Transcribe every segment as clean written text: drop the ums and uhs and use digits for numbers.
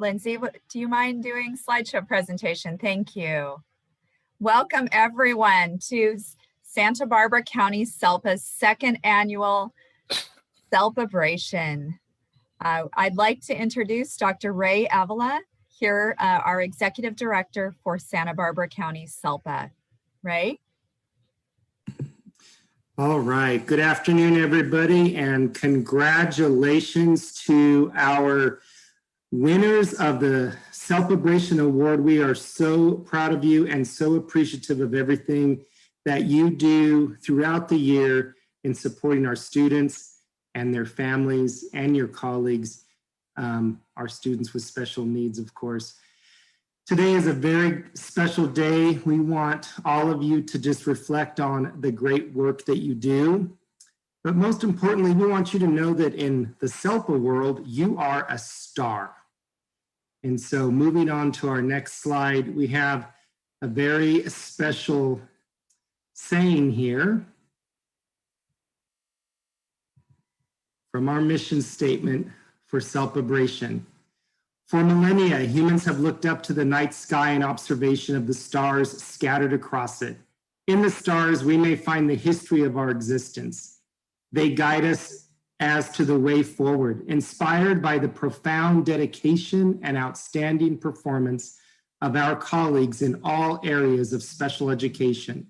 Lindsay, do you mind doing slideshow presentation? Thank you. Welcome everyone to Santa Barbara County SELPA's second annual SELPA-bration. I'd like to introduce Dr. Ray Avila, here, our Executive Director for Santa Barbara County SELPA. Ray? All right, good afternoon, everybody, and congratulations to our winners of the SELPA-bration Award. We are so proud of you and so appreciative of everything that you do throughout the year in supporting our students and their families and your colleagues, our students with special needs, of course. Today is a very special day. We want all of you to just reflect on the great work that you do. But most importantly, we want you to know that in the SELPA world, you are a star. And so moving on to our next slide, we have a very special saying here from our mission statement for SELPA-bration. For millennia, humans have looked up to the night sky in observation of the stars scattered across it. In the stars, we may find the history of our existence. They guide us as to the way forward, inspired by the profound dedication and outstanding performance of our colleagues in all areas of special education.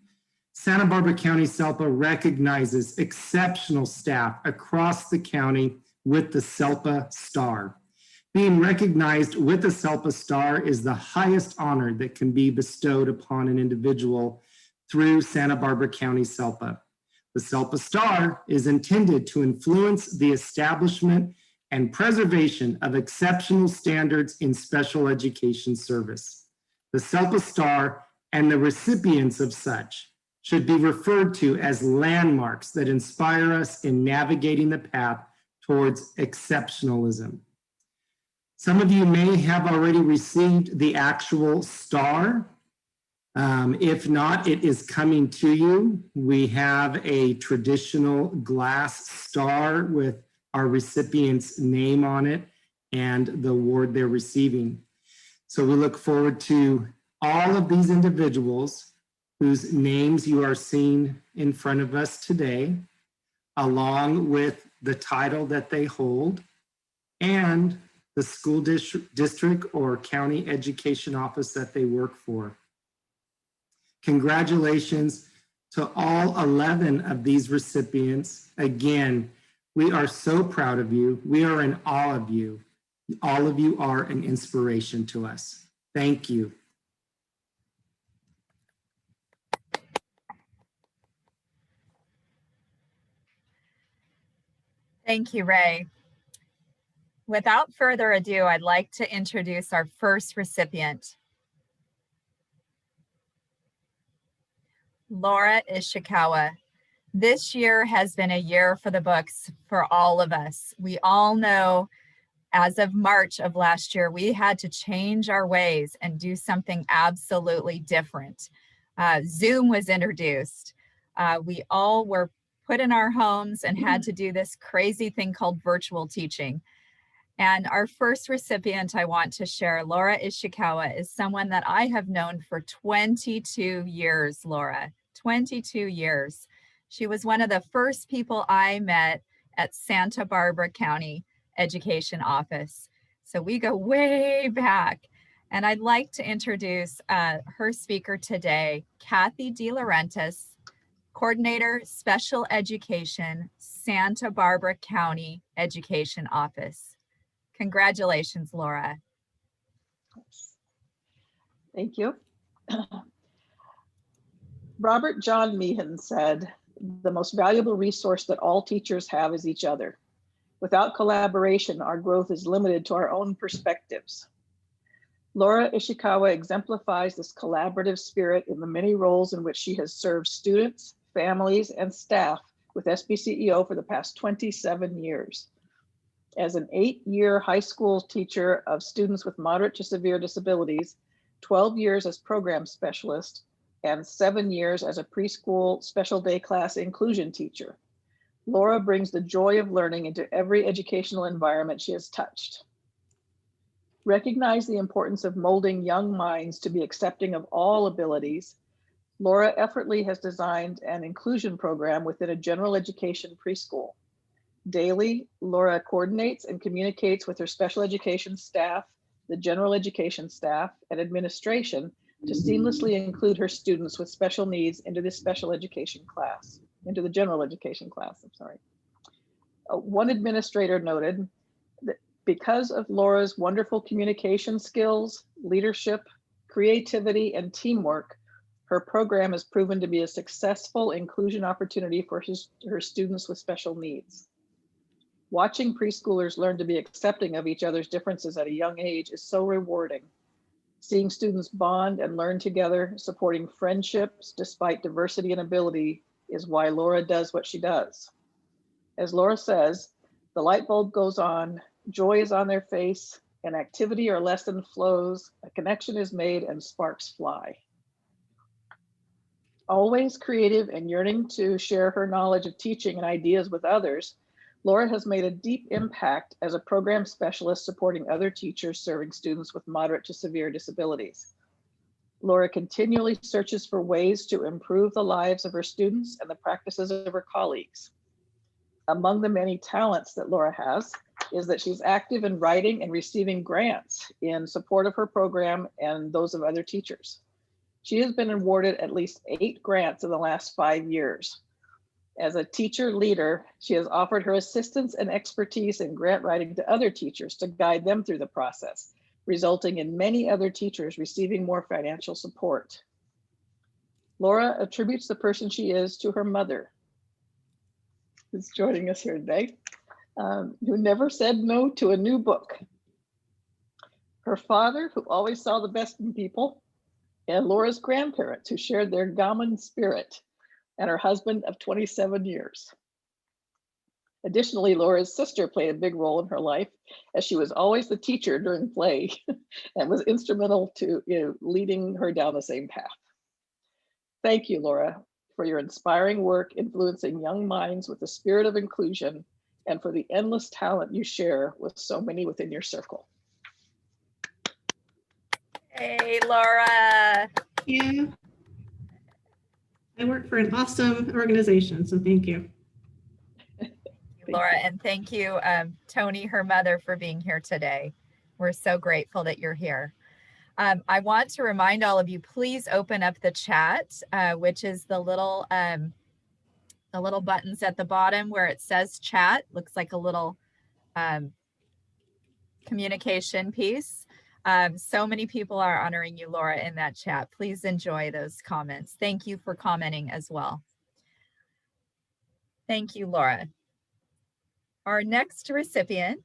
Santa Barbara County SELPA recognizes exceptional staff across the county with the SELPA Star. Being recognized with the SELPA Star is the highest honor that can be bestowed upon an individual through Santa Barbara County SELPA. The SELPA Star is intended to influence the establishment and preservation of exceptional standards in special education service. The SELPA Star and the recipients of such should be referred to as landmarks that inspire us in navigating the path towards exceptionalism. Some of you may have already received the actual star. If not, it is coming to you. We have a traditional glass star with our recipient's name on it and the award they're receiving. So we look forward to all of these individuals whose names you are seeing in front of us today, along with the title that they hold and the school district or county education office that they work for. Congratulations to all 11 of these recipients. Again, we are so proud of you. We are in awe of you. All of you are an inspiration to us. Thank you. Thank you, Ray. Without further ado, I'd like to introduce our first recipient. Laura Ishikawa. This year has been a year for the books for all of us. We all know as of March of last year, we had to change our ways and do something absolutely different. Zoom was introduced. We all were put in our homes and had to do this crazy thing called virtual teaching. And our first recipient I want to share, Laura Ishikawa, is someone that I have known for 22 years, Laura, 22 years. She was one of the first people I met at Santa Barbara County Education Office. So we go way back. And I'd like to introduce her speaker today, Kathy DeLaurentis, Coordinator, Special Education, Santa Barbara County Education Office. Congratulations, Laura. Thank you. Robert John Meehan said, "The most valuable resource that all teachers have is each other. Without collaboration, our growth is limited to our own perspectives." Laura Ishikawa exemplifies this collaborative spirit in the many roles in which she has served students, families, and staff with SBCEO for the past 27 years. As an 8-year high school teacher of students with moderate to severe disabilities, 12 years as program specialist, and 7 years as a preschool special day class inclusion teacher, Laura brings the joy of learning into every educational environment she has touched. recognize the importance of molding young minds to be accepting of all abilities, Laura effortlessly has designed an inclusion program within a general education preschool. Daily, Laura coordinates and communicates with her special education staff, the general education staff, and administration to seamlessly include her students with special needs into the special education class, into the general education class, I'm sorry. One administrator noted that because of Laura's wonderful communication skills, leadership, creativity, and teamwork, her program has proven to be a successful inclusion opportunity for her students with special needs. Watching preschoolers learn to be accepting of each other's differences at a young age is so rewarding. Seeing students bond and learn together, supporting friendships despite diversity and ability is why Laura does what she does. As Laura says, the light bulb goes on, joy is on their face, an activity or lesson flows, a connection is made, and sparks fly. Always creative and yearning to share her knowledge of teaching and ideas with others, Laura has made a deep impact as a program specialist supporting other teachers serving students with moderate to severe disabilities. Laura continually searches for ways to improve the lives of her students and the practices of her colleagues. Among the many talents that Laura has is that she's active in writing and receiving grants in support of her program and those of other teachers. She has been awarded at least 8 grants in the last 5 years. As a teacher leader, she has offered her assistance and expertise in grant writing to other teachers to guide them through the process, resulting in many other teachers receiving more financial support. Laura attributes the person she is to her mother, who's joining us here today, who never said no to a new book. Her father, who always saw the best in people, and Laura's grandparents, who shared their gammon spirit, and her husband of 27 years. Additionally, Laura's sister played a big role in her life, as she was always the teacher during play and was instrumental to leading her down the same path. Thank you, Laura, for your inspiring work influencing young minds with the spirit of inclusion and for the endless talent you share with so many within your circle. Hey, Laura. Thank you. I work for an awesome organization, so thank you. Laura, and thank you, Tony, her mother, for being here today. We're so grateful that you're here. I want to remind all of you, please open up the chat, which is the little buttons at the bottom where it says chat. Looks like a little communication piece. So many people are honoring you, Laura, in that chat. Please enjoy those comments. Thank you for commenting as well. Thank you, Laura. Our next recipient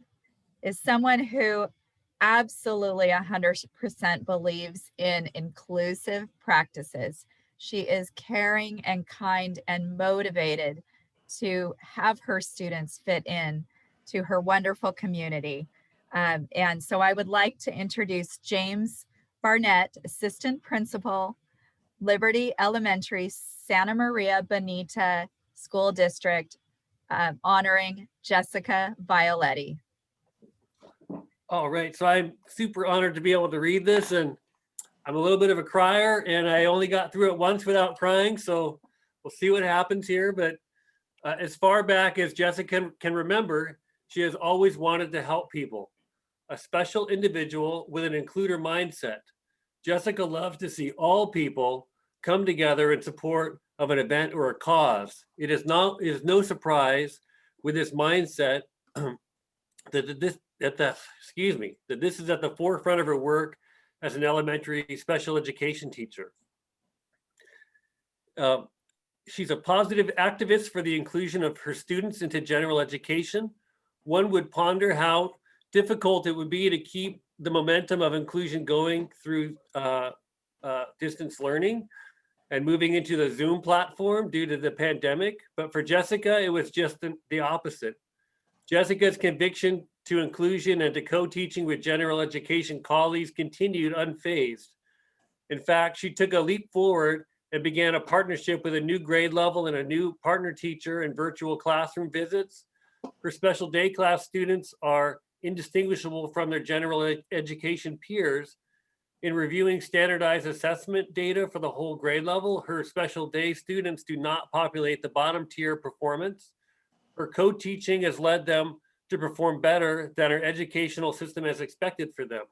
is someone who absolutely 100% believes in inclusive practices. She is caring and kind and motivated to have her students fit in to her wonderful community. And so I would like to introduce James Barnett, Assistant Principal, Liberty Elementary, Santa Maria Bonita School District, honoring Jessica Violetti. All right, so I'm super honored to be able to read this, and I'm a little bit of a crier, and I only got through it once without crying, so we'll see what happens here. But as far back as Jessica can remember, she has always wanted to help people, a special individual with an includer mindset. Jessica loves to see all people come together in support of an event or a cause. It is no surprise with this mindset that this is at the forefront of her work as an elementary special education teacher. She's a positive activist for the inclusion of her students into general education. One would ponder how difficult it would be to keep the momentum of inclusion going through distance learning and moving into the Zoom platform due to the pandemic. But for Jessica, it was just the opposite. Jessica's conviction to inclusion and to co-teaching with general education colleagues continued unfazed. In fact, she took a leap forward and began a partnership with a new grade level and a new partner teacher in virtual classroom visits. Her special day class students are indistinguishable from their general education peers. In reviewing standardized assessment data for the whole grade level, her special day students do not populate the bottom tier performance. Her co-teaching has led them to perform better than our educational system has expected for them.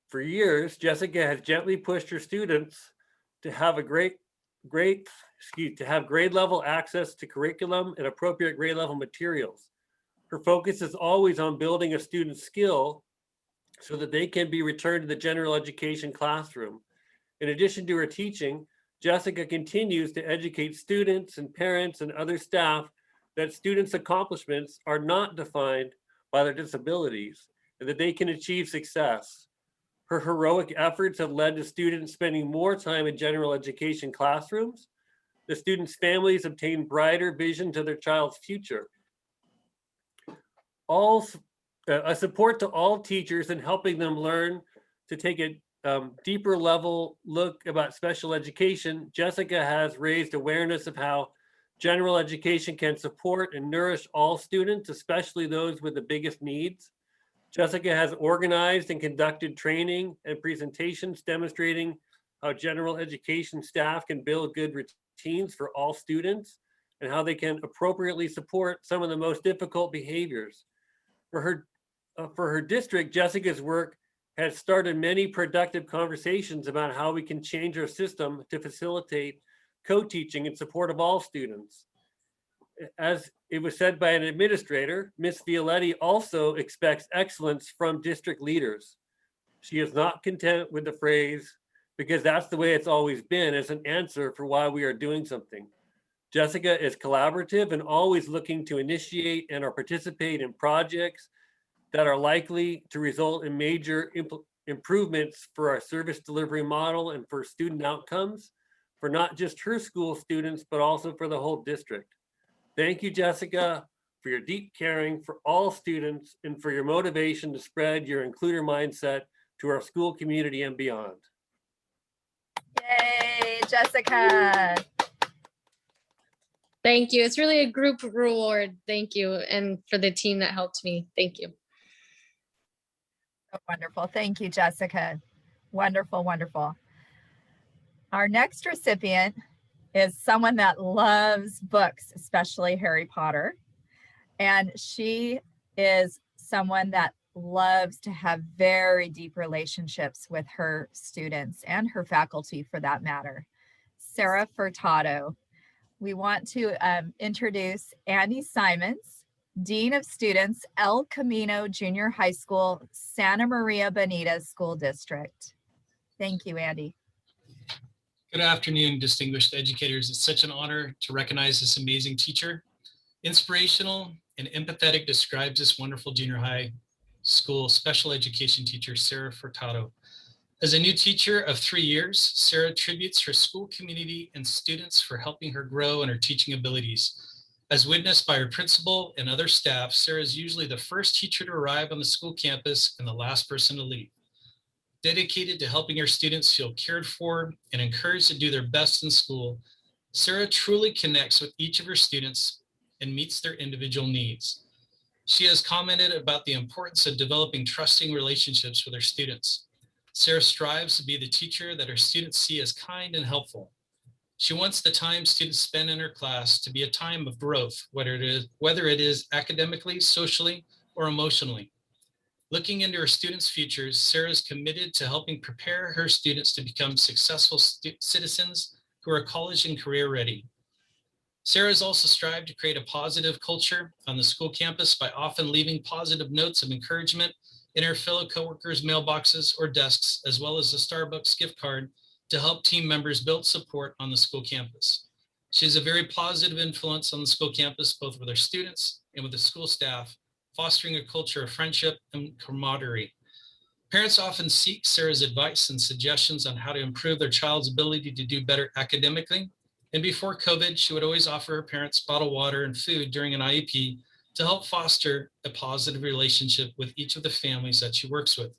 For years, Jessica has gently pushed her students to have a grade level access to curriculum and appropriate grade level materials. Her focus is always on building a student's skill so that they can be returned to the general education classroom. In addition to her teaching, Jessica continues to educate students and parents and other staff that students' accomplishments are not defined by their disabilities and that they can achieve success. Her heroic efforts have led to students spending more time in general education classrooms. The students' families obtain brighter vision to their child's future. A support to all teachers in helping them learn to take a deeper level look about special education. Jessica has raised awareness of how general education can support and nourish all students, especially those with the biggest needs. Jessica has organized and conducted training and presentations demonstrating how general education staff can build good routines for all students and how they can appropriately support some of the most difficult behaviors. For her district, Jessica's work has started many productive conversations about how we can change our system to facilitate co-teaching in support of all students. As it was said by an administrator, Ms. Violetti also expects excellence from district leaders. She is not content with the phrase, because that's the way it's always been, as an answer for why we are doing something. Jessica is collaborative and always looking to initiate and or participate in projects that are likely to result in major improvements for our service delivery model and for student outcomes, for not just her school students, but also for the whole district. Thank you, Jessica, for your deep caring for all students and for your motivation to spread your includer mindset to our school community and beyond. Yay, Jessica. Thank you. It's really a group reward. Thank you. And for the team that helped me. Thank you. So wonderful. Thank you, Jessica. Wonderful, wonderful. Our next recipient is someone that loves books, especially Harry Potter. And she is someone that loves to have very deep relationships with her students and her faculty for that matter. Sarah Furtado. We want to introduce Andy Simons, Dean of Students, El Camino Junior High School, Santa Maria Bonita School District. Thank you, Andy. Good afternoon, distinguished educators. It's such an honor to recognize this amazing teacher. Inspirational and empathetic describes this wonderful junior high school special education teacher, Sarah Furtado. As a new teacher of 3 years, Sarah attributes her school community and students for helping her grow in her teaching abilities. As witnessed by her principal and other staff, Sarah is usually the first teacher to arrive on the school campus and the last person to leave. Dedicated to helping her students feel cared for and encouraged to do their best in school, Sarah truly connects with each of her students and meets their individual needs. She has commented about the importance of developing trusting relationships with her students. Sarah strives to be the teacher that her students see as kind and helpful. She wants the time students spend in her class to be a time of growth, whether it is academically, socially, or emotionally. Looking into her students' futures, Sarah is committed to helping prepare her students to become successful citizens who are college and career ready. Sarah has also strived to create a positive culture on the school campus by often leaving positive notes of encouragement in her fellow coworkers' mailboxes or desks, as well as a Starbucks gift card to help team members build support on the school campus. She is a very positive influence on the school campus, both with her students and with the school staff, fostering a culture of friendship and camaraderie. Parents often seek Sarah's advice and suggestions on how to improve their child's ability to do better academically. And before COVID, she would always offer her parents bottled water and food during an IEP to help foster a positive relationship with each of the families that she works with.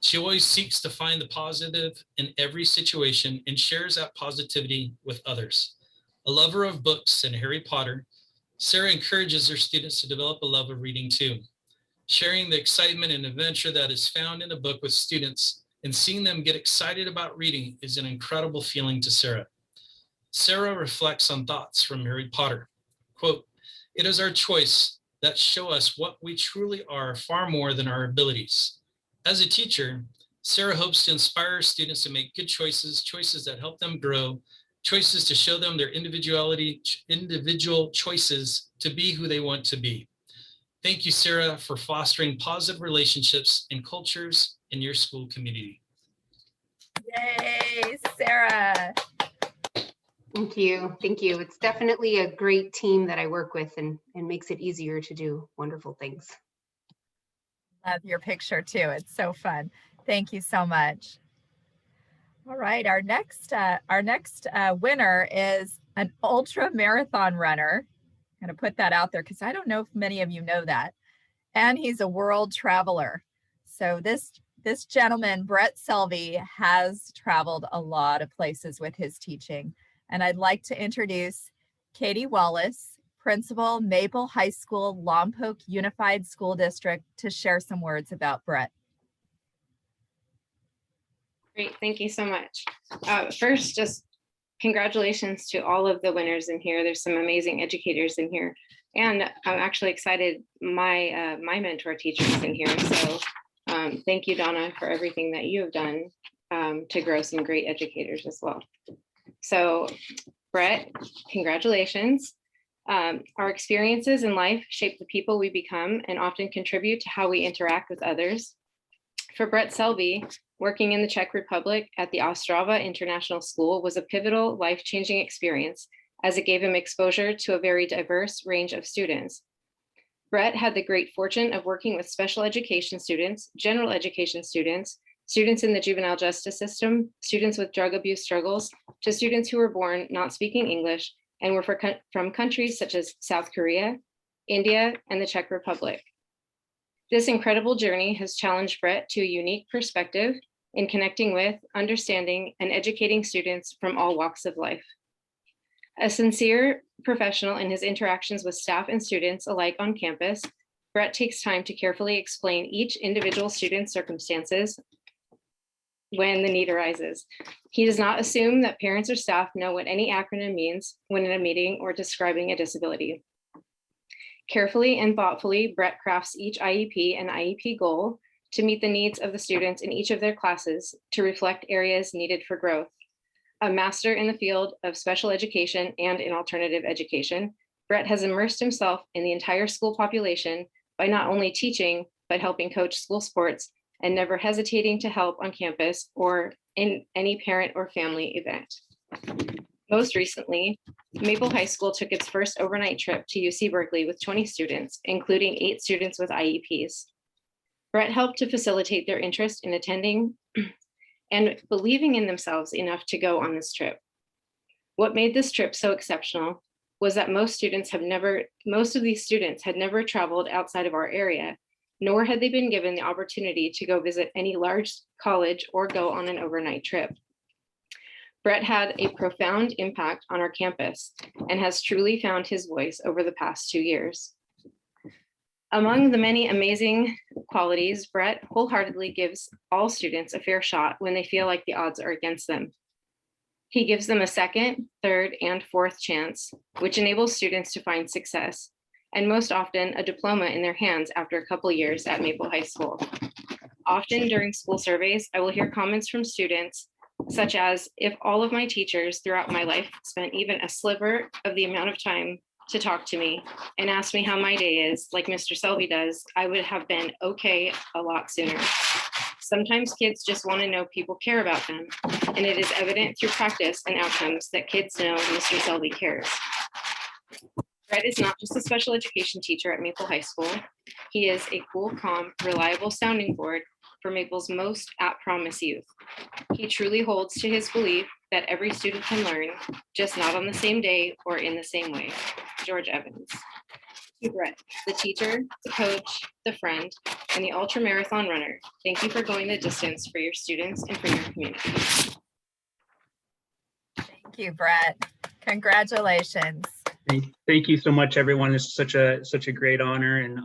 She always seeks to find the positive in every situation and shares that positivity with others. A lover of books and Harry Potter, Sarah encourages her students to develop a love of reading too. Sharing the excitement and adventure that is found in a book with students and seeing them get excited about reading is an incredible feeling to Sarah. Sarah reflects on thoughts from Harry Potter. Quote, "It is our choice that show us what we truly are far more than our abilities." As a teacher, Sarah hopes to inspire students to make good choices, choices that help them grow, choices to show them their individual choices to be who they want to be. Thank you, Sarah, for fostering positive relationships and cultures in your school community. Yay, Sarah. Thank you. Thank you. It's definitely a great team that I work with and makes it easier to do wonderful things. Love your picture too. It's so fun. Thank you so much. All right, our next winner is an ultra marathon runner. I'm going to put that out there because I don't know if many of you know that. And he's a world traveler. So this gentleman, Brett Selvey, has traveled a lot of places with his teaching. And I'd like to introduce Katie Wallace, Principal, Maple High School, Lompoc Unified School District, to share some words about Brett. Great, thank you so much. First, just congratulations to all of the winners in here. There's some amazing educators in here. And I'm actually excited my mentor teacher is in here. So thank you, Donna, for everything that you have done to grow some great educators as well. So Brett, congratulations. Our experiences in life shape the people we become and often contribute to how we interact with others. For Brett Selvey, working in the Czech Republic at the Ostrava International School was a pivotal, life-changing experience as it gave him exposure to a very diverse range of students. Brett had the great fortune of working with special education students, general education students, students in the juvenile justice system, students with drug abuse struggles, to students who were born not speaking English and were from countries such as South Korea, India, and the Czech Republic. This incredible journey has challenged Brett to a unique perspective in connecting with, understanding, and educating students from all walks of life. A sincere professional in his interactions with staff and students alike on campus, Brett takes time to carefully explain each individual student's circumstances when the need arises. He does not assume that parents or staff know what any acronym means when in a meeting or describing a disability. Carefully and thoughtfully, Brett crafts each IEP and IEP goal to meet the needs of the students in each of their classes to reflect areas needed for growth. A master in the field of special education and in alternative education, Brett has immersed himself in the entire school population by not only teaching, but helping coach school sports and never hesitating to help on campus or in any parent or family event. Most recently, Maple High School took its first overnight trip to UC Berkeley with 20 students, including 8 students with IEPs. Brett helped to facilitate their interest in attending and believing in themselves enough to go on this trip. What made this trip so exceptional was that most of these students had never traveled outside of our area, nor had they been given the opportunity to go visit any large college or go on an overnight trip. Brett had a profound impact on our campus and has truly found his voice over the past 2 years. Among the many amazing qualities, Brett wholeheartedly gives all students a fair shot when they feel like the odds are against them. He gives them a second, third, and fourth chance, which enables students to find success, and most often a diploma in their hands after a couple years at Maple High School. Often during school surveys, I will hear comments from students such as, if all of my teachers throughout my life spent even a sliver of the amount of time to talk to me and ask me how my day is, like Mr. Selvey does, I would have been okay a lot sooner. Sometimes kids just want to know people care about them, and it is evident through practice and outcomes that kids know Mr. Selvey cares. Brett is not just a special education teacher at Maple High School. He is a cool, calm, reliable sounding board for Maple's most at-promise youth. He truly holds to his belief that every student can learn, just not on the same day or in the same way. George Evans. To Brett, the teacher, the coach, the friend, and the ultra marathon runner, thank you for going the distance for your students and for your community. Thank you, Brett. Congratulations. Thank you so much, everyone. It's such a great honor, and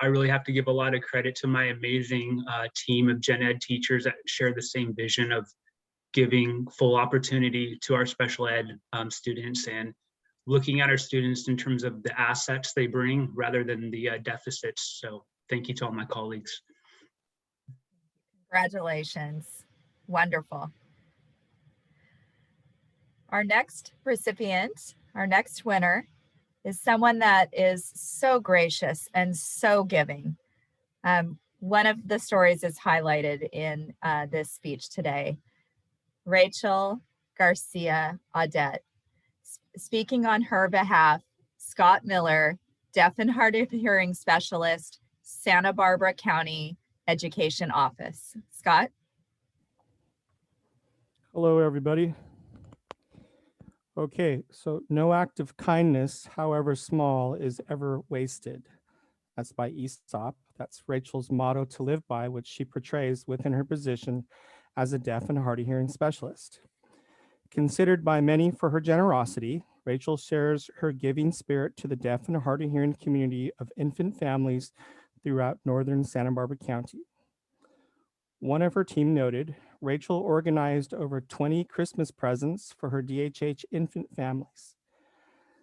I really have to give a lot of credit to my amazing team of gen ed teachers that share the same vision of giving full opportunity to our special ed students and looking at our students in terms of the assets they bring rather than the deficits. So thank you to all my colleagues. Congratulations. Wonderful. Our next recipient, our next winner, is someone that is so gracious and so giving. One of the stories is highlighted in this speech today. Rachel Garcia Audette. Speaking on her behalf, Scott Miller, deaf and hard of hearing specialist, Santa Barbara County Education Office. Scott? Hello, everybody. Okay, so no act of kindness, however small, is ever wasted. That's by Aesop. That's Rachel's motto to live by, which she portrays within her position as a deaf and hard of hearing specialist. Considered by many for her generosity, Rachel shares her giving spirit to the deaf and hard of hearing community of infant families throughout northern Santa Barbara County. One of her team noted, Rachel organized over 20 Christmas presents for her DHH infant families.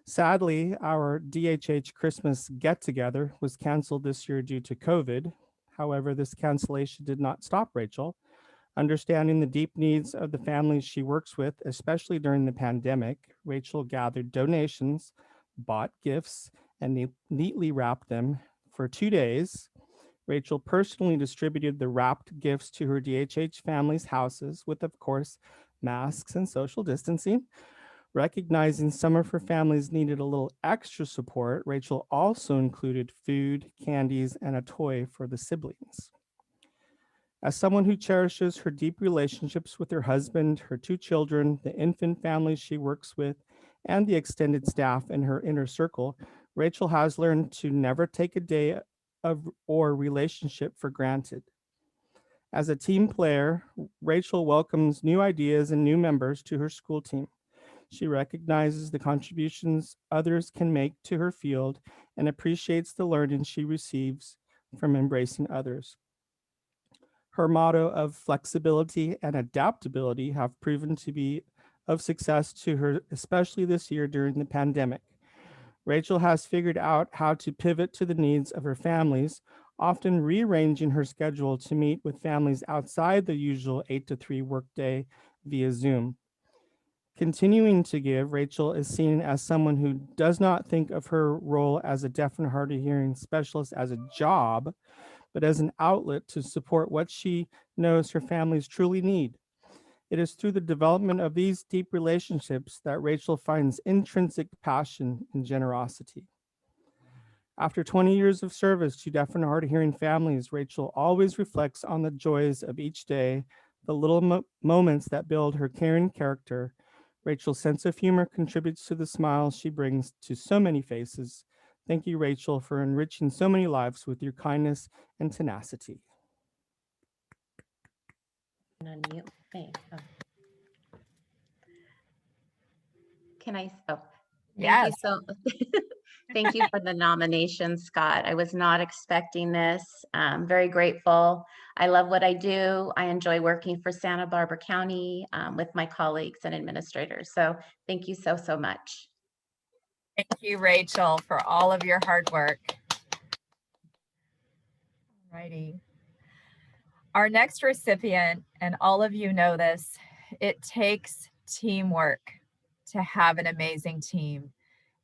Sadly, our DHH Christmas get-together was canceled this year due to COVID. However, this cancellation did not stop Rachel. Understanding the deep needs of the families she works with, especially during the pandemic, Rachel gathered donations, bought gifts, and neatly wrapped them. For 2 days, Rachel personally distributed the wrapped gifts to her DHH families' houses with, of course, masks and social distancing. Recognizing some of her families needed a little extra support, Rachel also included food, candies, and a toy for the siblings. As someone who cherishes her deep relationships with her husband, her 2 children, the infant families she works with, and the extended staff in her inner circle, Rachel has learned to never take a day or relationship for granted. As a team player, Rachel welcomes new ideas and new members to her school team. She recognizes the contributions others can make to her field and appreciates the learning she receives from embracing others. Her motto of flexibility and adaptability have proven to be of success to her, especially this year during the pandemic. Rachel has figured out how to pivot to the needs of her families, often rearranging her schedule to meet with families outside the usual 8 to 3 workday via Zoom. Continuing to give, Rachel is seen as someone who does not think of her role as a deaf and hard of hearing specialist as a job, but as an outlet to support what she knows her families truly need. It is through the development of these deep relationships that Rachel finds intrinsic passion and generosity. After 20 years of service to deaf and hard of hearing families, Rachel always reflects on the joys of each day, the little moments that build her caring character. Rachel's sense of humor contributes to the smiles she brings to so many faces. Thank you, Rachel, for enriching so many lives with your kindness and tenacity. Can I? Oh, Yes. thank you for the nomination, Scott. I was not expecting this. I'm very grateful. I love what I do. I enjoy working for Santa Barbara County with my colleagues and administrators. So thank you so, so much. Thank you, Rachel, for all of your hard work. Alrighty. Our next recipient, and all of you know this, it takes teamwork to have an amazing team.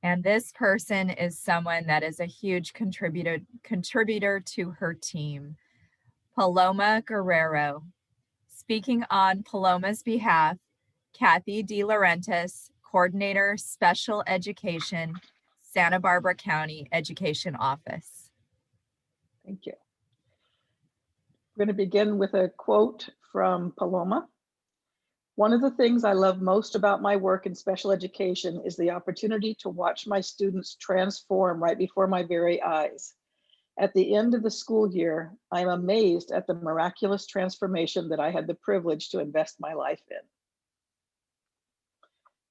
And this person is someone that is a huge contributor to her team. Paloma Guerrero. Speaking on Paloma's behalf, Kathy De Laurentiis, Coordinator, Special Education, Santa Barbara County Education Office. Thank you. We're going to begin with a quote from Paloma. One of the things I love most about my work in special education is the opportunity to watch my students transform right before my very eyes. At the end of the school year, I'm amazed at the miraculous transformation that I had the privilege to invest my life in.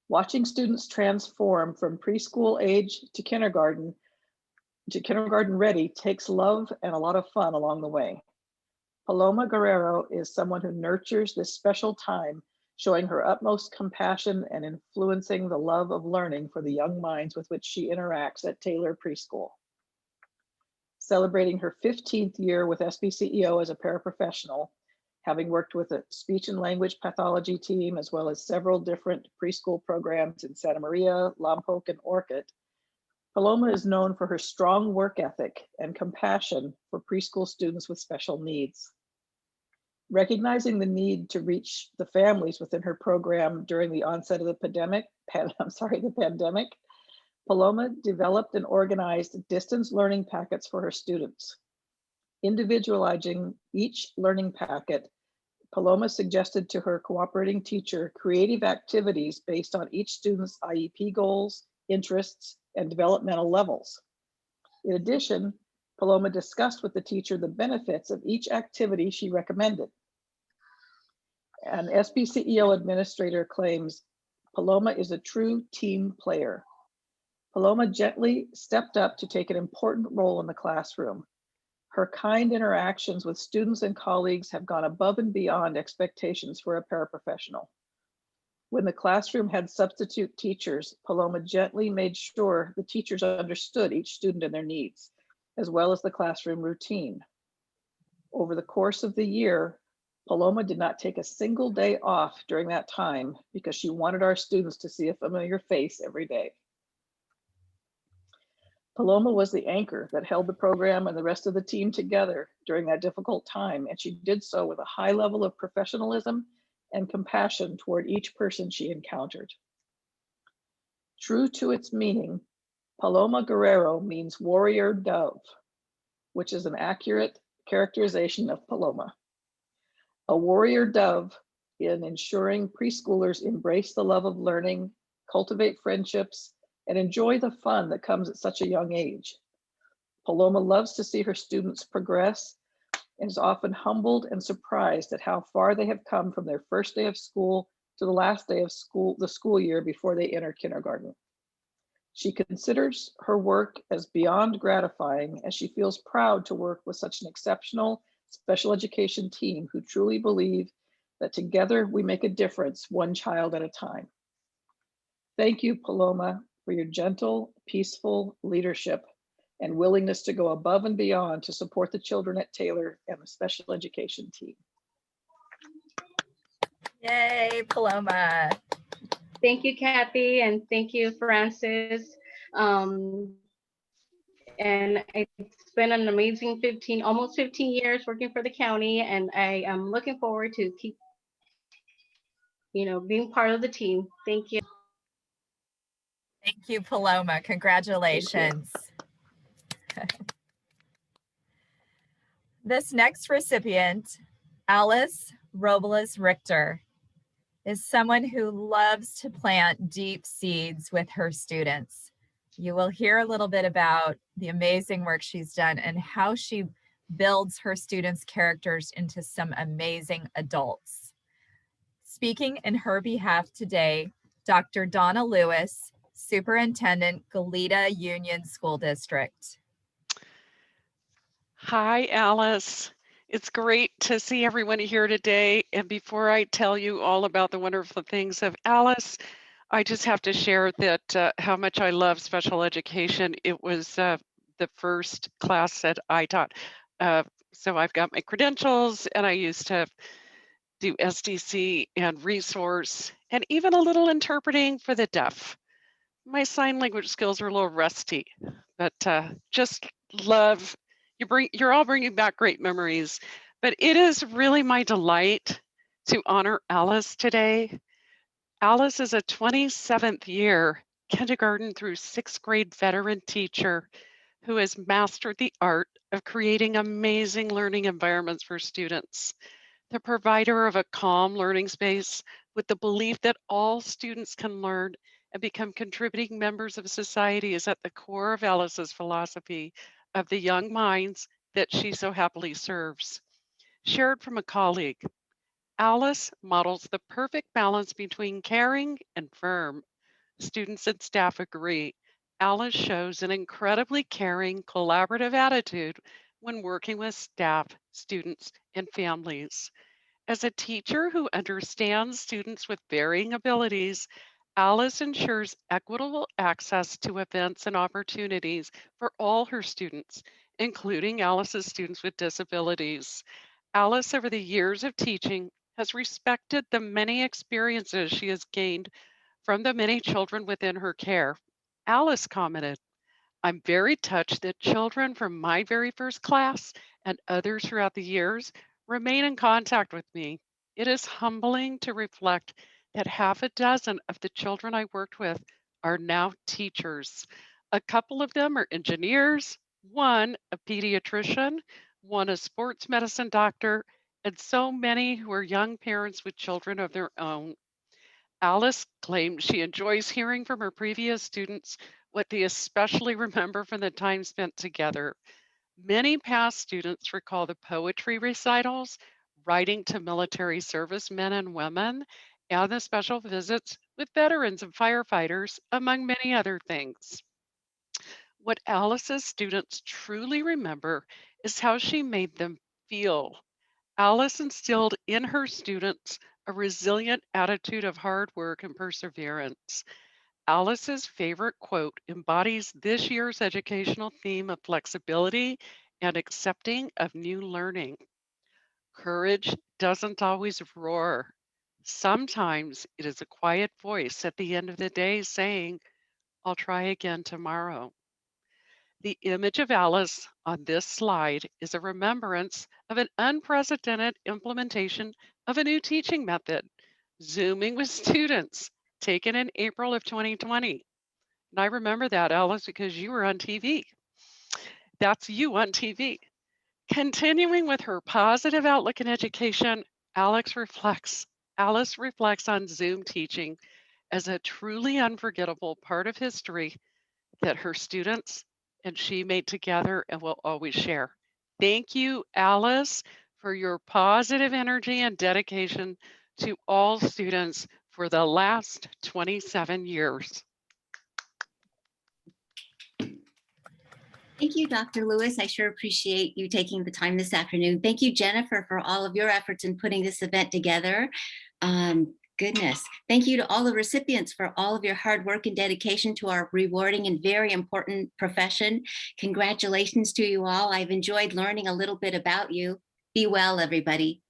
Watching students transform from preschool age to kindergarten ready takes love and a lot of fun along the way. Paloma Guerrero is someone who nurtures this special time, showing her utmost compassion and influencing the love of learning for the young minds with which she interacts at Taylor Preschool. Celebrating her 15th year with SBCEO as a paraprofessional, having worked with a speech and language pathology team, as well as several different preschool programs in Santa Maria, Lompoc, and Orchid, Paloma is known for her strong work ethic and compassion for preschool students with special needs. Recognizing the need to reach the families within her program during the onset of the pandemic, Paloma developed and organized distance learning packets for her students. Individualizing each learning packet, Paloma suggested to her cooperating teacher creative activities based on each student's IEP goals, interests, and developmental levels. In addition, Paloma discussed with the teacher the benefits of each activity she recommended. An SBCEO administrator claims Paloma is a true team player. Paloma gently stepped up to take an important role in the classroom. Her kind interactions with students and colleagues have gone above and beyond expectations for a paraprofessional. When the classroom had substitute teachers, Paloma gently made sure the teachers understood each student and their needs, as well as the classroom routine. Over the course of the year, Paloma did not take a single day off during that time because she wanted our students to see a familiar face every day. Paloma was the anchor that held the program and the rest of the team together during that difficult time, and she did so with a high level of professionalism and compassion toward each person she encountered. True to its meaning, Paloma Guerrero means warrior dove, which is an accurate characterization of Paloma. A warrior dove in ensuring preschoolers embrace the love of learning, cultivate friendships, and enjoy the fun that comes at such a young age. Paloma loves to see her students progress and is often humbled and surprised at how far they have come from their first day of school to the last day of school, the school year before they enter kindergarten. She considers her work as beyond gratifying, as she feels proud to work with such an exceptional special education team who truly believe that together we make a difference one child at a time. Thank you, Paloma, for your gentle, peaceful leadership and willingness to go above and beyond to support the children at Taylor and the special education team. Yay, Paloma. Thank you, Kathy, and thank you, Francis. And it's been an amazing almost 15 years working for the county, and I am looking forward to keep, being part of the team. Thank you. Thank you, Paloma. Congratulations. This next recipient, Alice Robles Richter, is someone who loves to plant deep seeds with her students. You will hear a little bit about the amazing work she's done and how she builds her students' characters into some amazing adults. Speaking in her behalf today, Dr. Donna Lewis, Superintendent, Goleta Union School District. Hi, Alice. It's great to see everyone here today. And before I tell you all about the wonderful things of Alice, I just have to share that how much I love special education. It was the first class that I taught. So I've got my credentials, and I used to do SDC and resource and even a little interpreting for the deaf. My sign language skills are a little rusty, but just love, you're all bringing back great memories. But it is really my delight to honor Alice today. Alice is a 27th year kindergarten through 6th grade veteran teacher who has mastered the art of creating amazing learning environments for students. The provider of a calm learning space with the belief that all students can learn and become contributing members of society is at the core of Alice's philosophy of the young minds that she so happily serves. Shared from a colleague, Alice models the perfect balance between caring and firm, Students and staff agree. Alice shows an incredibly caring, collaborative attitude when working with staff, students, and families. As a teacher who understands students with varying abilities, Alice ensures equitable access to events and opportunities for all her students, including Alice's students with disabilities. Alice, over the years of teaching, has respected the many experiences she has gained from the many children within her care. Alice commented, "I'm very touched that children from my very first class and others throughout the years remain in contact with me. It is humbling to reflect that half a dozen of the children I worked with are now teachers. A couple of them are engineers, one a pediatrician, one a sports medicine doctor, and so many who are young parents with children of their own." Alice claimed she enjoys hearing from her previous students what they especially remember from the time spent together. Many past students recall the poetry recitals, writing to military service men and women, and the special visits with veterans and firefighters, among many other things. What Alice's students truly remember is how she made them feel. Alice instilled in her students a resilient attitude of hard work and perseverance. Alice's favorite quote embodies this year's educational theme of flexibility and accepting of new learning. Courage doesn't always roar. Sometimes it is a quiet voice at the end of the day saying, "I'll try again tomorrow." The image of Alice on this slide is a remembrance of an unprecedented implementation of a new teaching method, Zooming with students, taken in April of 2020. And I remember that, Alice, because you were on TV. That's you on TV. Continuing with her positive outlook in education, Alice reflects on Zoom teaching as a truly unforgettable part of history that her students and she made together and will always share. Thank you, Alice, for your positive energy and dedication to all students for the last 27 years. Thank you, Dr. Lewis. I sure appreciate you taking the time this afternoon. Thank you, Jennifer, for all of your efforts in putting this event together. Goodness. Thank you to all the recipients for all of your hard work and dedication to our rewarding and very important profession. Congratulations to you all. I've enjoyed learning a little bit about you. Be well, everybody.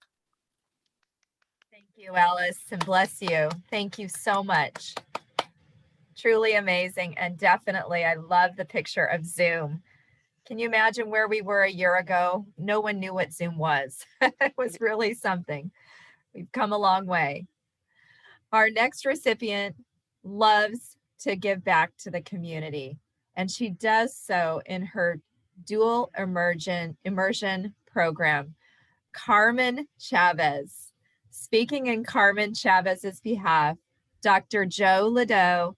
Thank you, Alice, and bless you. Thank you so much. Truly amazing. And definitely, I love the picture of Zoom. Can you imagine where we were a year ago? No one knew what Zoom was. It was really something. We've come a long way. Our next recipient loves to give back to the community, and she does so in her dual immersion program. Carmen Chavez. Speaking in Carmen Chavez's behalf, Dr. Joe Ladeau,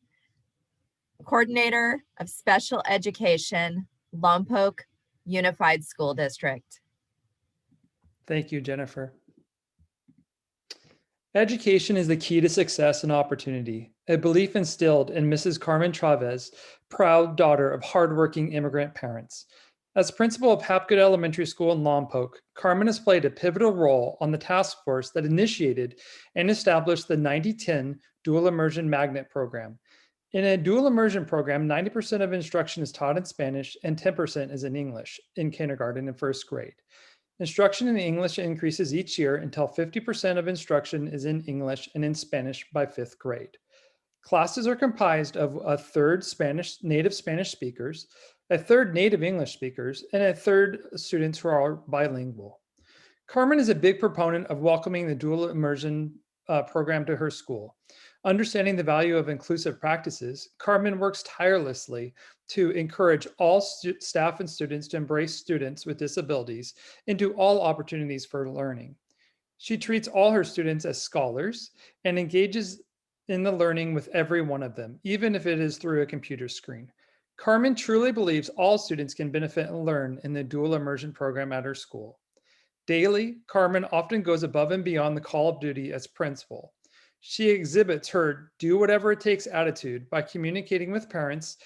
Coordinator of Special Education, Lompoc Unified School District. Thank you, Jennifer. Education is the key to success and opportunity, a belief instilled in Mrs. Carmen Chavez, proud daughter of hardworking immigrant parents. As principal of Hapgood Elementary School in Lompoc, Carmen has played a pivotal role on the task force that initiated and established the 90-10 Dual Immersion Magnet Program. In a dual immersion program, 90% of instruction is taught in Spanish and 10% is in English in kindergarten and first grade. Instruction in English increases each year until 50% of instruction is in English and in Spanish by 5th grade. Classes are comprised of a third native Spanish speakers, a third native English speakers, and a third students who are bilingual. Carmen is a big proponent of welcoming the dual immersion program to her school. Understanding the value of inclusive practices, Carmen works tirelessly to encourage all staff and students to embrace students with disabilities into all opportunities for learning. She treats all her students as scholars and engages in the learning with every one of them, even if it is through a computer screen. Carmen truly believes all students can benefit and learn in the dual immersion program at her school. Daily, Carmen often goes above and beyond the call of duty as principal. She exhibits her do whatever it takes attitude by communicating with parents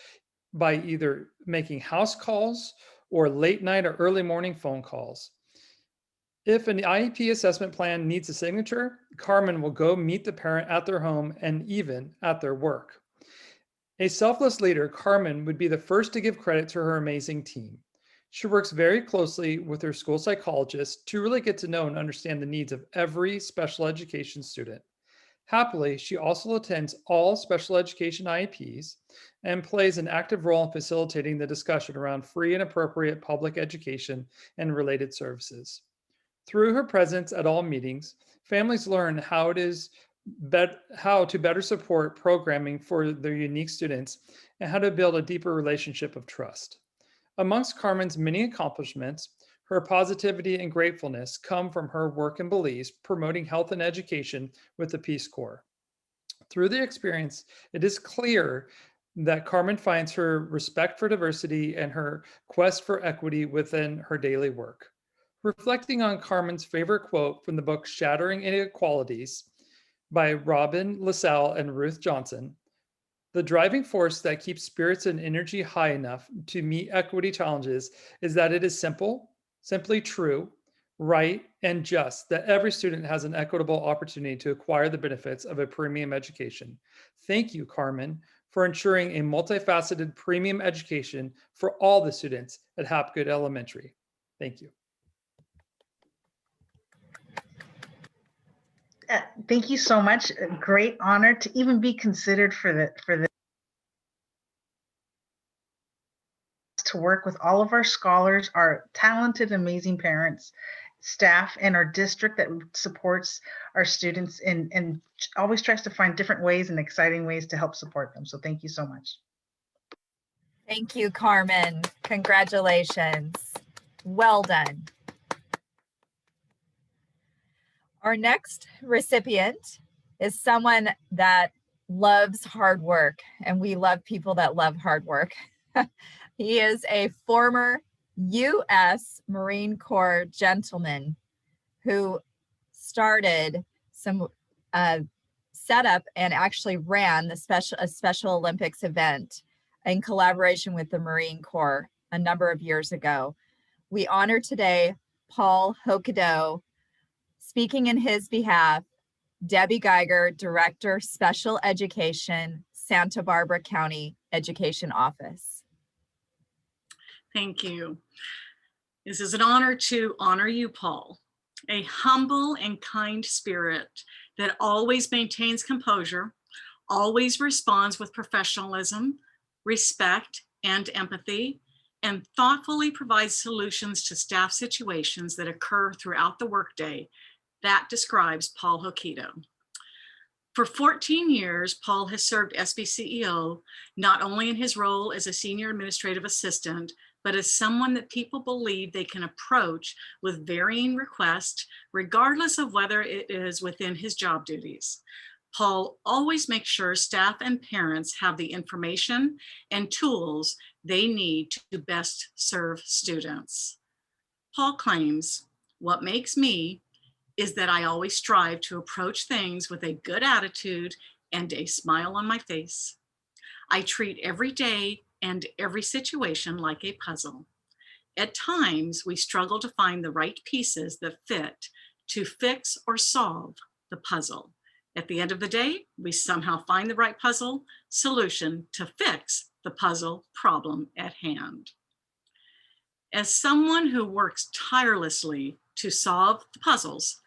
by either making house calls or late night or early morning phone calls. If an IEP assessment plan needs a signature, Carmen will go meet the parent at their home and even at their work. A selfless leader, Carmen would be the first to give credit to her amazing team. She works very closely with her school psychologist to really get to know and understand the needs of every special education student. Happily, she also attends all special education IEPs and plays an active role in facilitating the discussion around free and appropriate public education and related services. Through her presence at all meetings, families learn how to better support programming for their unique students and how to build a deeper relationship of trust. Amongst Carmen's many accomplishments, her positivity and gratefulness come from her work and beliefs promoting health and education with the Peace Corps. Through the experience, it is clear that Carmen finds her respect for diversity and her quest for equity within her daily work. Reflecting on Carmen's favorite quote from the book Shattering Inequalities by Robin LaSalle and Ruth Johnson, the driving force that keeps spirits and energy high enough to meet equity challenges is that it is simply true, right, and just that every student has an equitable opportunity to acquire the benefits of a premium education. Thank you, Carmen, for ensuring a multifaceted premium education for all the students at Hapgood Elementary. Thank you. Thank you so much. A great honor to even be considered for the to work with all of our scholars, our talented, amazing parents, staff, and our district that supports our students and always tries to find different ways and exciting ways to help support them. So thank you so much. Thank you, Carmen. Congratulations. Well done. Our next recipient is someone that loves hard work, and we love people that love hard work. He is a former U.S. Marine Corps gentleman who started some setup and actually ran a Special Olympics event in collaboration with the Marine Corps a number of years ago. We honor today Paul Hokido. Speaking in his behalf, Debbie Geiger, Director, Special Education, Santa Barbara County Education Office. Thank you. This is an honor to honor you, Paul. A humble and kind spirit that always maintains composure, always responds with professionalism, respect, and empathy, and thoughtfully provides solutions to staff situations that occur throughout the workday. That describes Paul Hokido. For 14 years, Paul has served SBCEO, not only in his role as a senior administrative assistant, but as someone that people believe they can approach with varying requests, regardless of whether it is within his job duties. Paul always makes sure staff and parents have the information and tools they need to best serve students. Paul claims, "What makes me is that I always strive to approach things with a good attitude and a smile on my face. I treat every day and every situation like a puzzle. At times, we struggle to find the right pieces that fit to fix or solve the puzzle. At the end of the day, we somehow find the right puzzle solution to fix the puzzle problem at hand." As someone who works tirelessly to solve the puzzles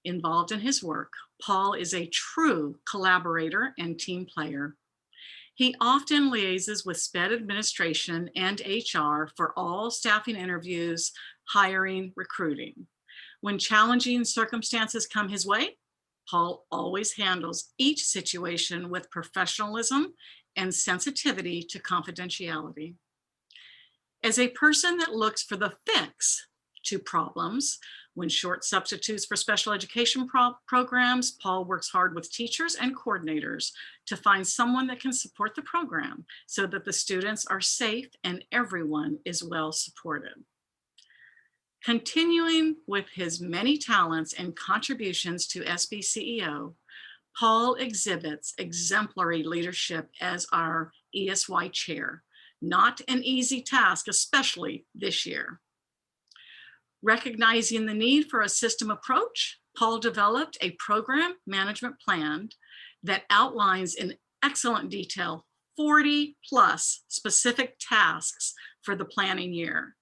involved in his work, Paul is a true collaborator and team player. He often liaises with SPED administration and HR for all staffing interviews, hiring, recruiting. When challenging circumstances come his way, Paul always handles each situation with professionalism and sensitivity to confidentiality. As a person that looks for the fix to problems, when short substitutes for special education programs, Paul works hard with teachers and coordinators to find someone that can support the program so that the students are safe and everyone is well supported. Continuing with his many talents and contributions to SBCEO, Paul exhibits exemplary leadership as our ESY chair. Not an easy task, especially this year. Recognizing the need for a system approach, Paul developed a program management plan that outlines in excellent detail 40 plus specific tasks for the planning year.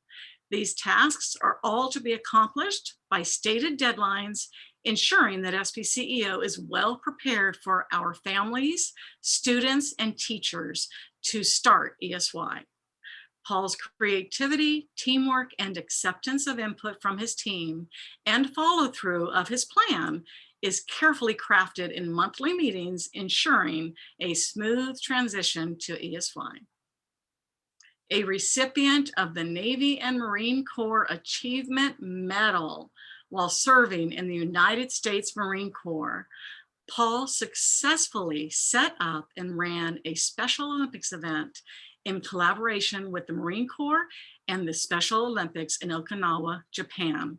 These tasks are all to be accomplished by stated deadlines, ensuring that SBCEO is well prepared for our families, students, and teachers to start ESY. Paul's creativity, teamwork, and acceptance of input from his team and follow through of his plan is carefully crafted in monthly meetings, ensuring a smooth transition to ESY. A recipient of the Navy and Marine Corps Achievement Medal while serving in the United States Marine Corps, Paul successfully set up and ran a Special Olympics event in collaboration with the Marine Corps and the Special Olympics in Okinawa, Japan.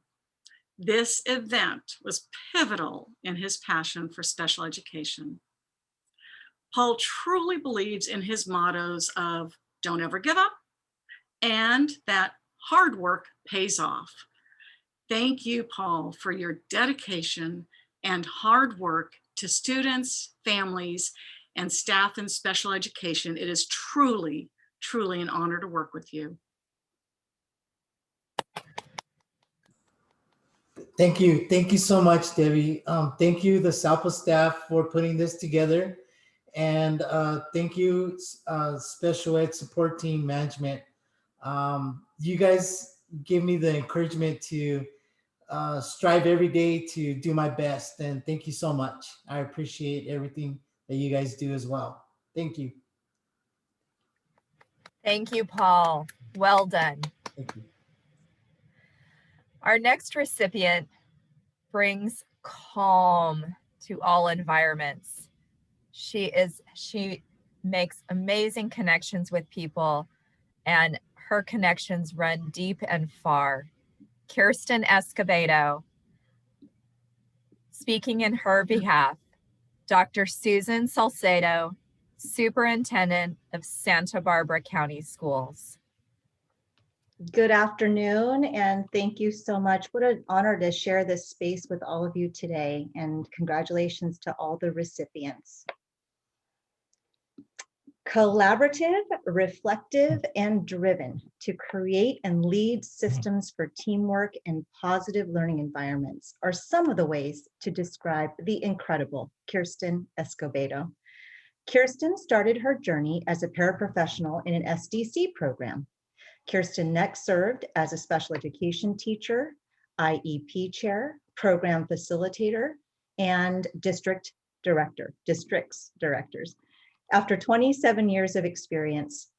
This event was pivotal in his passion for special education. Paul truly believes in his mottos of don't ever give up and that hard work pays off. Thank you, Paul, for your dedication and hard work to students, families, and staff in special education. It is truly, truly an honor to work with you. Thank you. Thank you so much, Debbie. Thank you, the SELPA staff, for putting this together. And thank you, Special Ed Support Team Management. You guys give me the encouragement to strive every day to do my best. And thank you so much. I appreciate everything that you guys do as well. Thank you. Thank you, Paul. Well done. Thank you. Our next recipient brings calm to all environments. She makes amazing connections with people, and her connections run deep and far. Kirsten Escobedo. Speaking in her behalf, Dr. Susan Salcedo, Superintendent of Santa Barbara County Schools. Good afternoon, and thank you so much. What an honor to share this space with all of you today, and congratulations to all the recipients. Collaborative, reflective, and driven to create and lead systems for teamwork and positive learning environments are some of the ways to describe the incredible Kirsten Escobedo. Kirsten started her journey as a paraprofessional in an SDC program. Kirsten next served as a special education teacher, IEP chair, program facilitator, and districts directors. After 27 years of experience,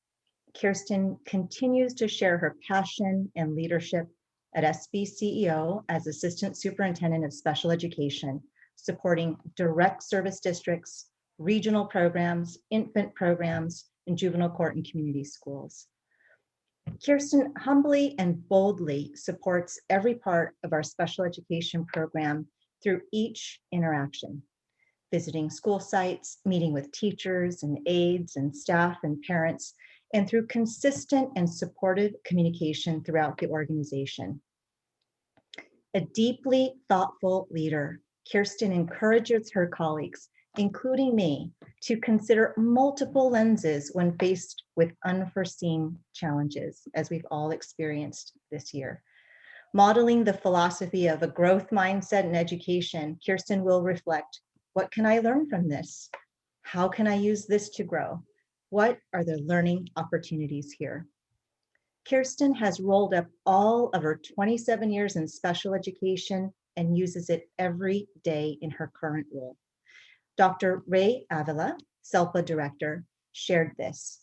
Kirsten continues to share her passion and leadership at SBCEO as Assistant Superintendent of Special Education, supporting direct service districts, regional programs, infant programs, and juvenile court and community schools. Kirsten humbly and boldly supports every part of our special education program through each interaction, visiting school sites, meeting with teachers and aides and staff and parents, and through consistent and supportive communication throughout the organization. A deeply thoughtful leader, Kirsten encourages her colleagues, including me, to consider multiple lenses when faced with unforeseen challenges, as we've all experienced this year. Modeling the philosophy of a growth mindset in education, Kirsten will reflect, what can I learn from this? How can I use this to grow? What are the learning opportunities here? Kirsten has rolled up all of her 27 years in special education and uses it every day in her current role. Dr. Ray Avila, SELPA director, shared this.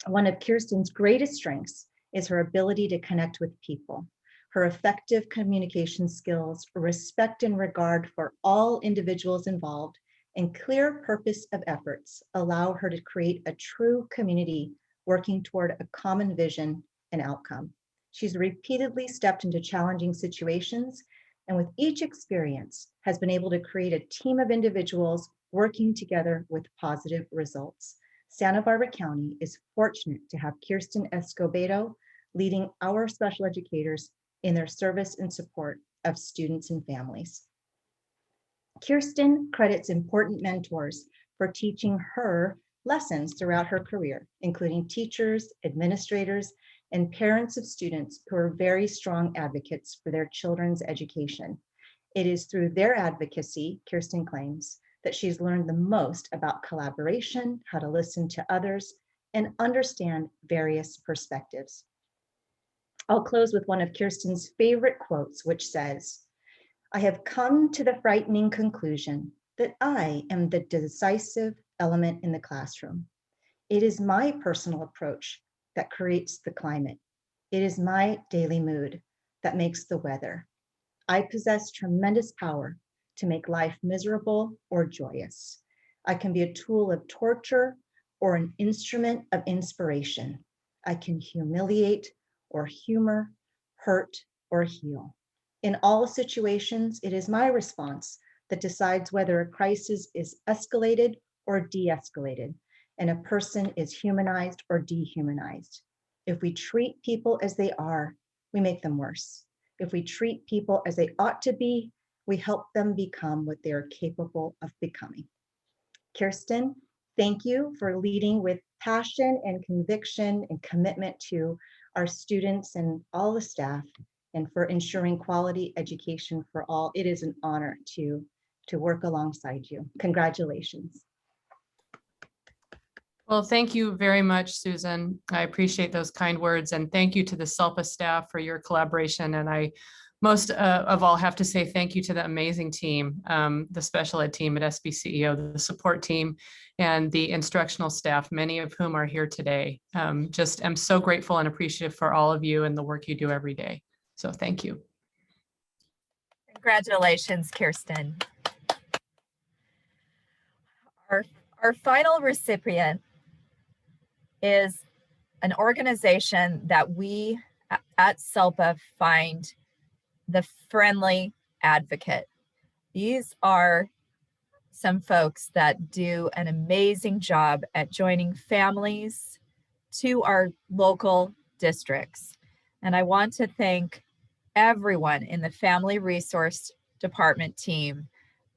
One of Kirsten's greatest strengths is her ability to connect with people. Her effective communication skills, respect and regard for all individuals involved, and clear purpose of efforts allow her to create a true community working toward a common vision and outcome. She's repeatedly stepped into challenging situations and with each experience has been able to create a team of individuals working together with positive results. Santa Barbara County is fortunate to have Kirsten Escobedo leading our special educators in their service and support of students and families. Kirsten credits important mentors for teaching her lessons throughout her career, including teachers, administrators, and parents of students who are very strong advocates for their children's education. It is through their advocacy, Kirsten claims, that she's learned the most about collaboration, how to listen to others, and understand various perspectives. I'll close with one of Kirsten's favorite quotes, which says, "I have come to the frightening conclusion that I am the decisive element in the classroom. It is my personal approach that creates the climate. It is my daily mood that makes the weather. I possess tremendous power to make life miserable or joyous. I can be a tool of torture or an instrument of inspiration. I can humiliate or humor, hurt or heal. In all situations, it is my response that decides whether a crisis is escalated or de-escalated, and a person is humanized or dehumanized. If we treat people as they are, we make them worse. If we treat people as they ought to be, we help them become what they are capable of becoming." Kirsten, thank you for leading with passion and conviction and commitment to our students and all the staff, and for ensuring quality education for all. It is an honor to work alongside you. Congratulations. Well, thank you very much, Susan. I appreciate those kind words, and thank you to the SELPA staff for your collaboration. And I most of all have to say thank you to the amazing team, the special ed team at SBCEO, the support team, and the instructional staff, many of whom are here today. Just am so grateful and appreciative for all of you and the work you do every day. So thank you. Congratulations, Kirsten. Our final recipient is an organization that we at SELPA find the friendly advocate. These are some folks that do an amazing job at joining families to our local districts. And I want to thank everyone in the Family Resource Department team,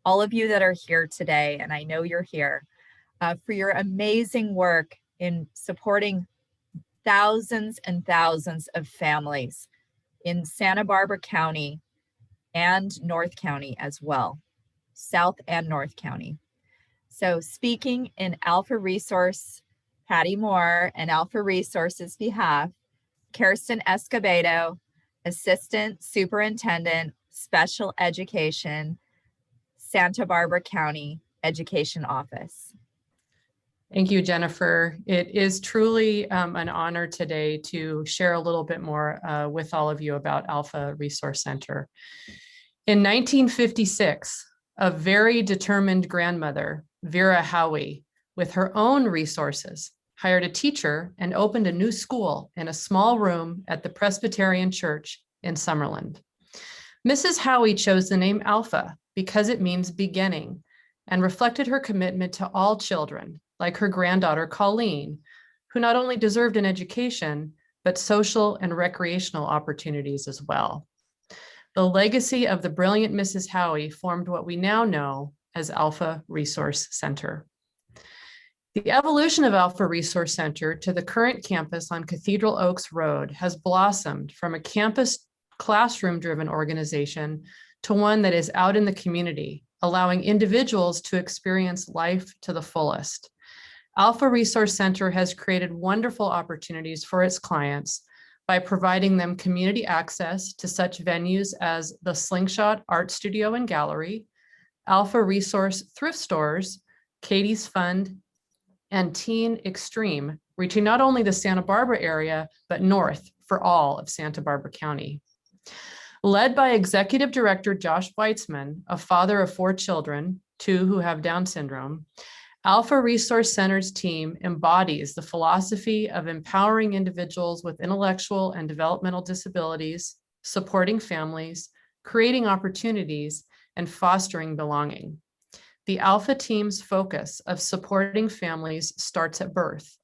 all of you that are here today, and I know you're here, for your amazing work in supporting thousands and thousands of families in Santa Barbara County and North County as well, South and North County. So speaking in Alpha Resource, Patty Moore and Alpha Resource's behalf, Kirsten Escobedo, Assistant Superintendent, Special Education, Santa Barbara County Education Office. Thank you, Jennifer. It is truly an honor today to share a little bit more with all of you about Alpha Resource Center. In 1956, a very determined grandmother, Vera Howie, with her own resources, hired a teacher and opened a new school in a small room at the Presbyterian Church in Summerland. Mrs. Howie chose the name Alpha because it means beginning and reflected her commitment to all children, like her granddaughter, Colleen, who not only deserved an education, but social and recreational opportunities as well. The legacy of the brilliant Mrs. Howie formed what we now know as Alpha Resource Center. The evolution of Alpha Resource Center to the current campus on Cathedral Oaks Road has blossomed from a campus classroom-driven organization to one that is out in the community, allowing individuals to experience life to the fullest. Alpha Resource Center has created wonderful opportunities for its clients by providing them community access to such venues as the Slingshot Art Studio and Gallery, Alpha Resource Thrift Stores, Katie's Fund, and Teen Extreme, reaching not only the Santa Barbara area, but north for all of Santa Barbara County. Led by Executive Director Josh Weitzman, a father of 4 children, 2 who have Down syndrome, Alpha Resource Center's team embodies the philosophy of empowering individuals with intellectual and developmental disabilities, supporting families, creating opportunities, and fostering belonging. The Alpha team's focus of supporting families starts at birth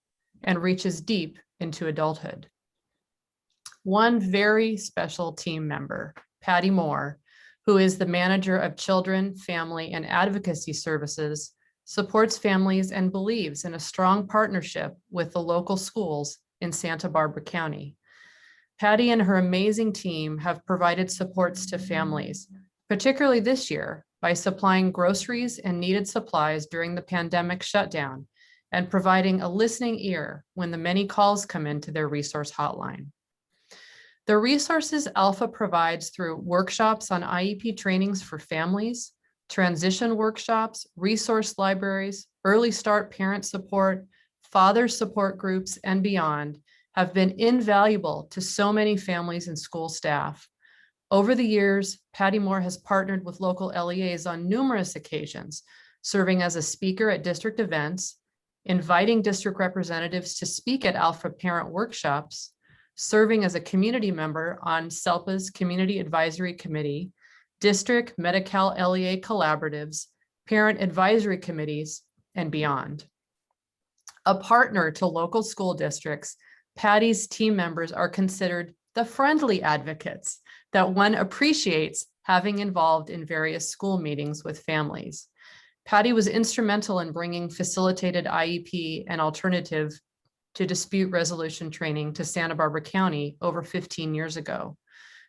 and reaches deep into adulthood. One very special team member, Patty Moore, who is the manager of Children, Family, and Advocacy Services, supports families and believes in a strong partnership with the local schools in Santa Barbara County. Patty and her amazing team have provided supports to families, particularly this year, by supplying groceries and needed supplies during the pandemic shutdown and providing a listening ear when the many calls come into their resource hotline. The resources Alpha provides through workshops on IEP trainings for families, transition workshops, resource libraries, early start parent support, father support groups, and beyond have been invaluable to so many families and school staff. Over the years, Patty Moore has partnered with local LEAs on numerous occasions, serving as a speaker at district events, inviting district representatives to speak at Alpha parent workshops, serving as a community member on SELPA's Community Advisory Committee, district Medi-Cal LEA collaboratives, parent advisory committees, and beyond. A partner to local school districts, Patty's team members are considered the friendly advocates that one appreciates having involved in various school meetings with families. Patty was instrumental in bringing facilitated IEP and alternative to dispute resolution training to Santa Barbara County over 15 years ago.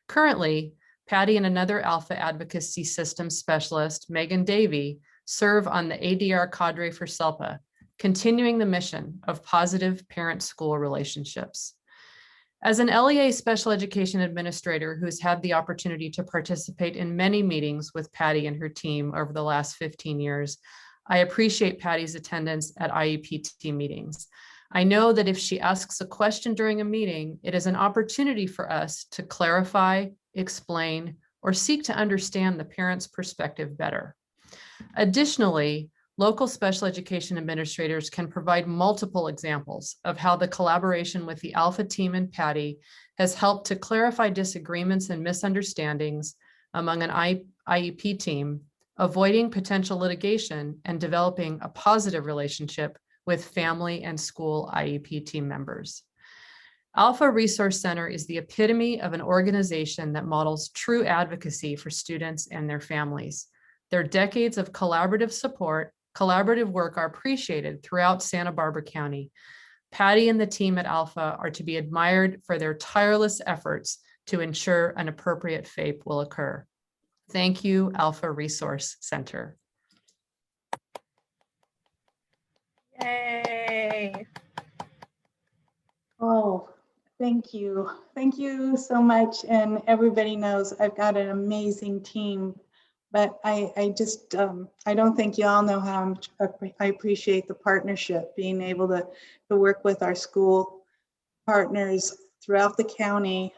Currently, Patty and another Alpha advocacy system specialist, Megan Davey, serve on the ADR cadre for SELPA, continuing the mission of positive parent-school relationships. As an LEA special education administrator who's had the opportunity to participate in many meetings with Patty and her team over the last 15 years, I appreciate Patty's attendance at IEP team meetings. I know that if she asks a question during a meeting, it is an opportunity for us to clarify, explain, or seek to understand the parent's perspective better. Additionally, local special education administrators can provide multiple examples of how the collaboration with the Alpha team and Patty has helped to clarify disagreements and misunderstandings among an IEP team, avoiding potential litigation and developing a positive relationship with family and school IEP team members. Alpha Resource Center is the epitome of an organization that models true advocacy for students and their families. Their decades of collaborative support, collaborative work are appreciated throughout Santa Barbara County. Patty and the team at Alpha are to be admired for their tireless efforts to ensure an appropriate FAPE will occur. Thank you, Alpha Resource Center. Yay. Oh, thank you. Thank you so much. And everybody knows I've got an amazing team, but I just, I don't think you all know how I appreciate the partnership, being able to work with our school partners throughout the county.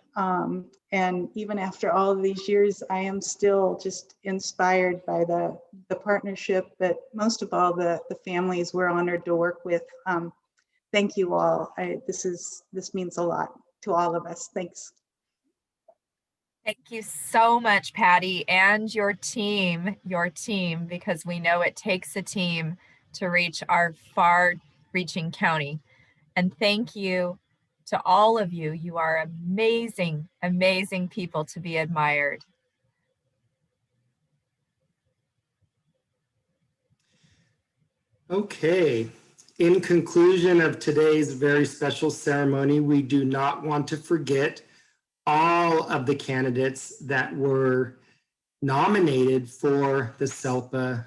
And even after all of these years, I am still just inspired by the partnership, but most of all, the families we're honored to work with. Thank you all. This means a lot to all of us. Thanks. Thank you so much, Patty, and your team, because we know it takes a team to reach our far-reaching county. And thank you to all of you. You are amazing, amazing people to be admired. Okay. In conclusion of today's very special ceremony, we do not want to forget all of the candidates that were nominated for the SELPA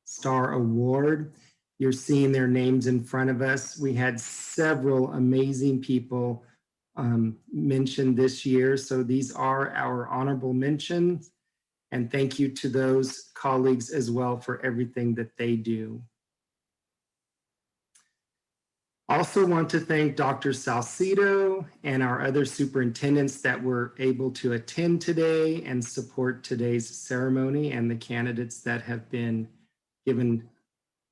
Star Award. You're seeing their names in front of us. We had several amazing people mentioned this year. So these are our honorable mentions. And thank you to those colleagues as well for everything that they do. Also want to thank Dr. Salcido and our other superintendents that were able to attend today and support today's ceremony, and the candidates that have been given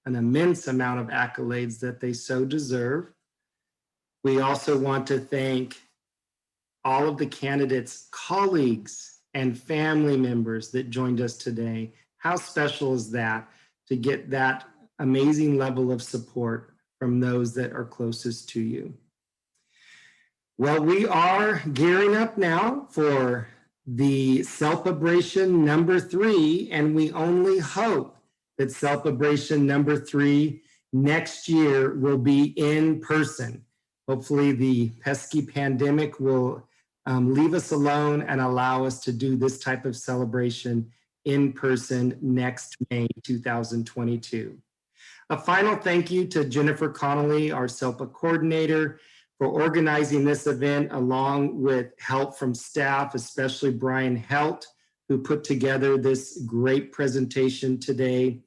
an immense amount of accolades that they so deserve. We also want to thank all of the candidates' colleagues and family members that joined us today. How special is that to get that amazing level of support from those that are closest to you? Well, we are gearing up now for the SELPA-bration number 3, and we only hope that SELPA-bration number 3 next year will be in person. Hopefully the pesky pandemic will leave us alone and allow us to do this type of celebration in person next May 2022. A final thank you to Jennifer Connolly, our SELPA coordinator, for organizing this event along with help from staff, especially Brian Helt, who put together this great presentation today.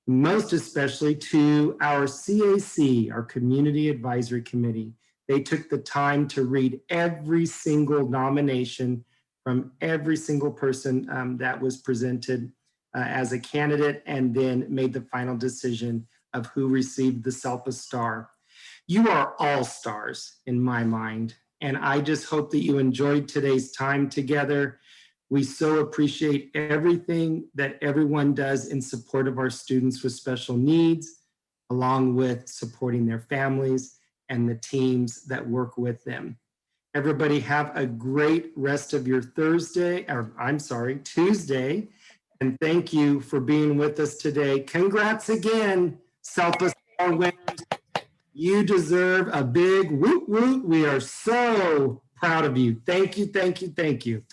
Most especially to our CAC, our Community Advisory Committee. They took the time to read every single nomination from every single person that was presented as a candidate, and then made the final decision of who received the SELPA Star. You are all stars in my mind, and I just hope that you enjoyed today's time together. We so appreciate everything that everyone does in support of our students with special needs, along with supporting their families and the teams that work with them. Everybody have a great rest of your Tuesday, and thank you for being with us today. Congrats again, SELPA Star winners. You deserve a big woot woot. We are so proud of you. Thank you, thank you, thank you.